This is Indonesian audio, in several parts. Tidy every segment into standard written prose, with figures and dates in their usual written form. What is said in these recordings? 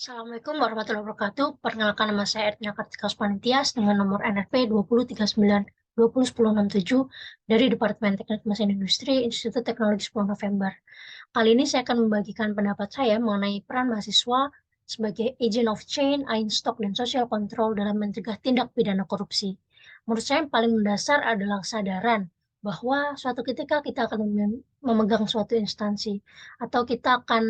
Assalamualaikum warahmatullahi wabarakatuh. Perkenalkan nama saya Edna Kartika Panitia dengan nomor NRP 2039 dari Departemen Teknik Mesin Industri Institut Teknologi 10 November. Kali ini saya akan membagikan pendapat saya mengenai peran mahasiswa sebagai agent of change, stock, dan social control dalam mencegah tindak pidana korupsi. Menurut saya yang paling mendasar adalah kesadaran bahwa suatu ketika kita akan memegang suatu instansi atau kita akan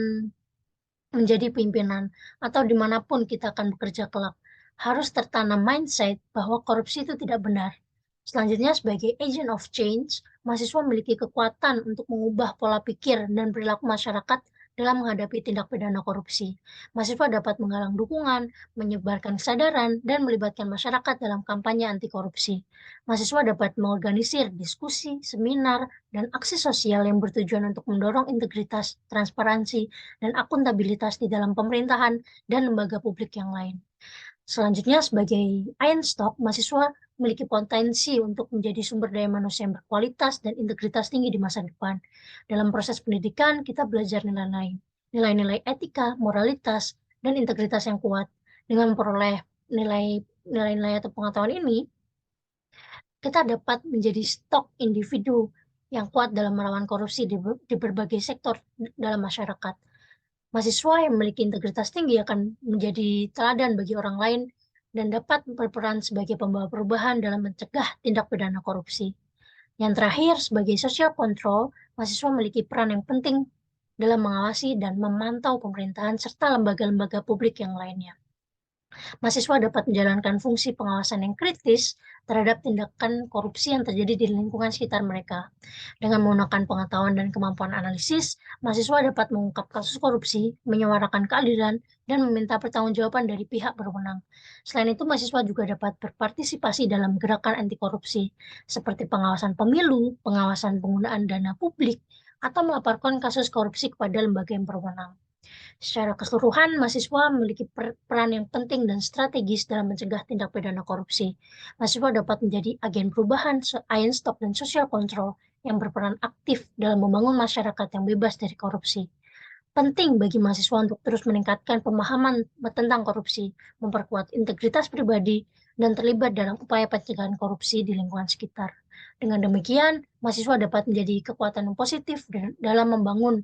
menjadi pimpinan, atau dimanapun kita akan bekerja kelak, harus tertanam mindset bahwa korupsi itu tidak benar. Selanjutnya, sebagai agent of change, mahasiswa memiliki kekuatan untuk mengubah pola pikir dan perilaku masyarakat dalam menghadapi tindak pidana korupsi. Mahasiswa dapat menggalang dukungan, menyebarkan kesadaran, dan melibatkan masyarakat dalam kampanye anti korupsi. Mahasiswa dapat mengorganisir diskusi, seminar, dan aksi sosial yang bertujuan untuk mendorong integritas, transparansi, dan akuntabilitas di dalam pemerintahan dan lembaga publik yang lain. Selanjutnya, sebagai Stock, mahasiswa memiliki potensi untuk menjadi sumber daya manusia yang berkualitas dan integritas tinggi di masa depan. Dalam proses pendidikan, kita belajar nilai-nilai etika, moralitas, dan integritas yang kuat. Dengan memperoleh nilai-nilai atau pengetahuan ini, kita dapat menjadi stok individu yang kuat dalam melawan korupsi di berbagai sektor dalam masyarakat. Mahasiswa yang memiliki integritas tinggi akan menjadi teladan bagi orang lain dan dapat berperan sebagai pembawa perubahan dalam mencegah tindak pidana korupsi. Yang terakhir, sebagai social control, mahasiswa memiliki peran yang penting dalam mengawasi dan memantau pemerintahan serta lembaga-lembaga publik yang lainnya. Mahasiswa dapat menjalankan fungsi pengawasan yang kritis terhadap tindakan korupsi yang terjadi di lingkungan sekitar mereka. Dengan menggunakan pengetahuan dan kemampuan analisis, mahasiswa dapat mengungkap kasus korupsi, menyuarakan keadilan, dan meminta pertanggungjawaban dari pihak berwenang. Selain itu, mahasiswa juga dapat berpartisipasi dalam gerakan anti korupsi, seperti pengawasan pemilu, pengawasan penggunaan dana publik, atau melaporkan kasus korupsi kepada lembaga yang berwenang. Secara keseluruhan, mahasiswa memiliki peran yang penting dan strategis dalam mencegah tindak pidana korupsi. Mahasiswa dapat menjadi agen perubahan, stock, dan social control yang berperan aktif dalam membangun masyarakat yang bebas dari korupsi. Penting bagi mahasiswa untuk terus meningkatkan pemahaman tentang korupsi, memperkuat integritas pribadi, dan terlibat dalam upaya pencegahan korupsi di lingkungan sekitar. Dengan demikian, mahasiswa dapat menjadi kekuatan yang positif dalam membangun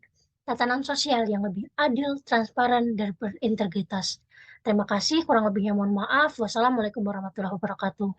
tatanan sosial yang lebih adil, transparan, dan berintegritas. Terima kasih, kurang lebihnya mohon maaf. Wassalamualaikum warahmatullahi wabarakatuh.